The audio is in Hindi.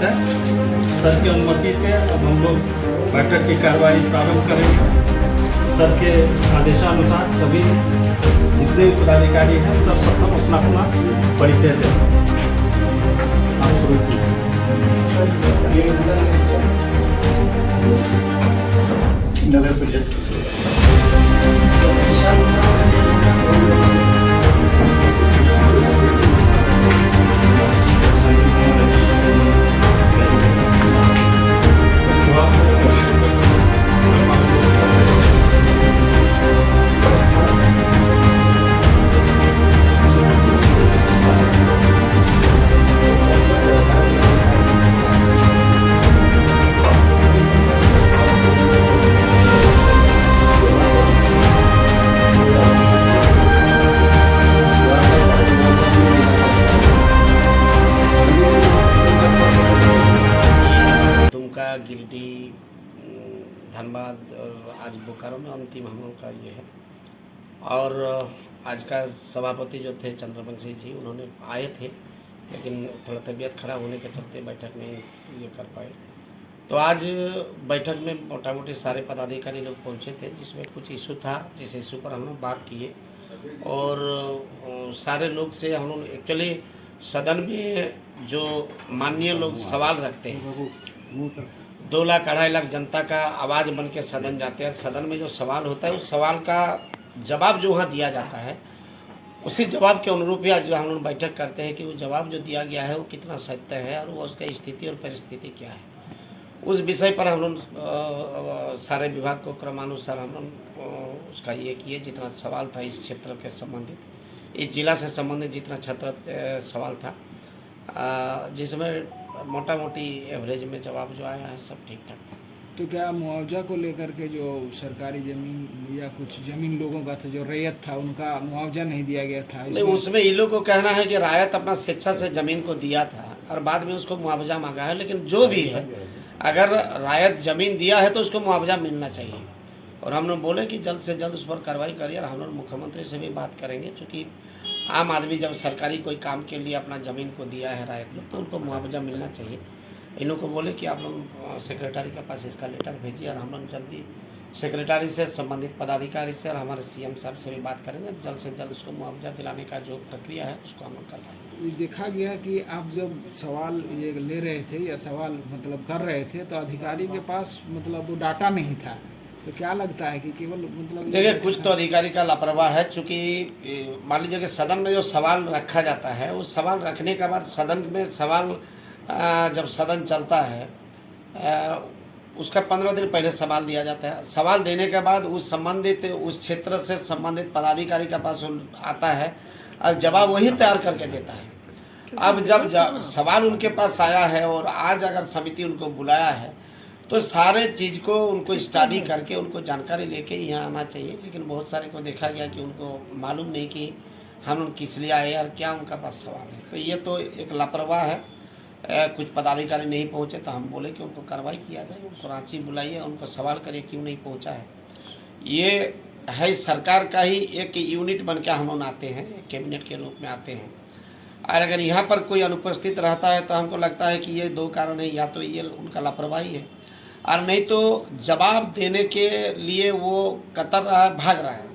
है। सर की अनुमति से अब हम लोग बैठक की कार्रवाई प्रारंभ करेंगे। सर के आदेशानुसार सभी जितने भी पदाधिकारी हैं सब प्रथम अपना अपना परिचय दें। आप शुरू कीजिए। नगर परिषद गिरिडीह, धनबाद और आज बोकारो में अंतिम हम लोग का ये है। और आज का सभापति जो थे चंद्रवंशी जी, उन्होंने आए थे लेकिन थोड़ा तबीयत खराब होने के चलते बैठक में ये कर पाए। तो आज बैठक में मोटा मोटी सारे पदाधिकारी लोग पहुँचे थे, जिसमें कुछ इशू था जिस इशू पर हम लोग बात किए। और सारे लोग से हम लोग एक्चुअली सदन में जो माननीय लोग सवाल रखते हैं, 2 लाख 2.5 लाख जनता का आवाज़ बन के सदन जाते हैं। सदन में जो सवाल होता है उस सवाल का जवाब जो वहाँ दिया जाता है, उसी जवाब के अनुरूप ही आज हम लोग बैठक करते हैं कि वो जवाब जो दिया गया है वो कितना सत्य है और वो उसका स्थिति और परिस्थिति क्या है। उस विषय पर हम लोग सारे विभाग को क्रमानुसार हम लोग उसका ये किए। जितना सवाल था इस क्षेत्र के संबंधित, इस जिला से संबंधित जितना क्षेत्र सवाल था, जिसमें मोटा मोटी एवरेज में जवाब जो आया है सब ठीक ठाक था। तो क्या मुआवजा को लेकर के जो सरकारी ज़मीन या कुछ ज़मीन लोगों का था, जो रैयत था, उनका मुआवजा नहीं दिया गया था? नहीं, उसमें इन लोगों को कहना है कि रायत अपना स्वेच्छा से ज़मीन को दिया था और बाद में उसको मुआवजा मांगा है। लेकिन जो भी है, अगर रायत ज़मीन दिया है तो उसको मुआवजा मिलना चाहिए। और हम लोग बोले कि जल्द से जल्द उस पर कार्रवाई करिए। और हम लोग मुख्यमंत्री से भी बात करेंगे, क्योंकि आम आदमी जब सरकारी कोई काम के लिए अपना ज़मीन को दिया है रायत लोग, तो उनको मुआवजा मिलना चाहिए। इन लोगों को बोले कि आप लोग सेक्रेटरी के पास इसका लेटर भेजिए और हम लोग जल्दी सेक्रेटरी से, संबंधित पदाधिकारी से और हमारे सीएम साहब से भी बात करेंगे। जल्द से जल्द उसको मुआवजा दिलाने का जो प्रक्रिया है उसको हम लोग कर पाएंगे। ये देखा गया कि आप जब सवाल ये ले रहे थे या सवाल मतलब कर रहे थे, तो अधिकारी के पास मतलब वो डाटा नहीं था। तो क्या लगता है कि केवल मतलब देखिए, कुछ तो अधिकारी का लापरवाह है। चूँकि मान लीजिए कि सदन में जो सवाल रखा जाता है, उस सवाल रखने के बाद सदन में सवाल जब सदन चलता है उसका 15 दिन पहले सवाल दिया जाता है। सवाल देने के बाद उस संबंधित उस क्षेत्र से संबंधित पदाधिकारी के पास आता है और जवाब वही तैयार करके देता है। अब जब सवाल उनके पास आया है और आज अगर समिति उनको बुलाया है, तो सारे चीज़ को उनको स्टडी करके उनको जानकारी लेके यहाँ आना चाहिए। लेकिन बहुत सारे को देखा गया कि उनको मालूम नहीं कि हम लोग किस लिए आए और क्या उनका पास सवाल है। तो ये तो एक लापरवाह है। कुछ पदाधिकारी नहीं पहुँचे तो हम बोले कि उनको कार्रवाई किया जाए, उनको रांची बुलाइए, उनको सवाल करिए क्यों नहीं पहुँचा है। ये है सरकार का ही एक यूनिट बन के हम लोग आते हैं, कैबिनेट के रूप में आते हैं। और अगर यहाँ पर कोई अनुपस्थित रहता है तो हमको लगता है कि ये 2 कारण है, या तो ये उनका लापरवाही है और नहीं तो जवाब देने के लिए वो कतर रहा है, भाग रहा है।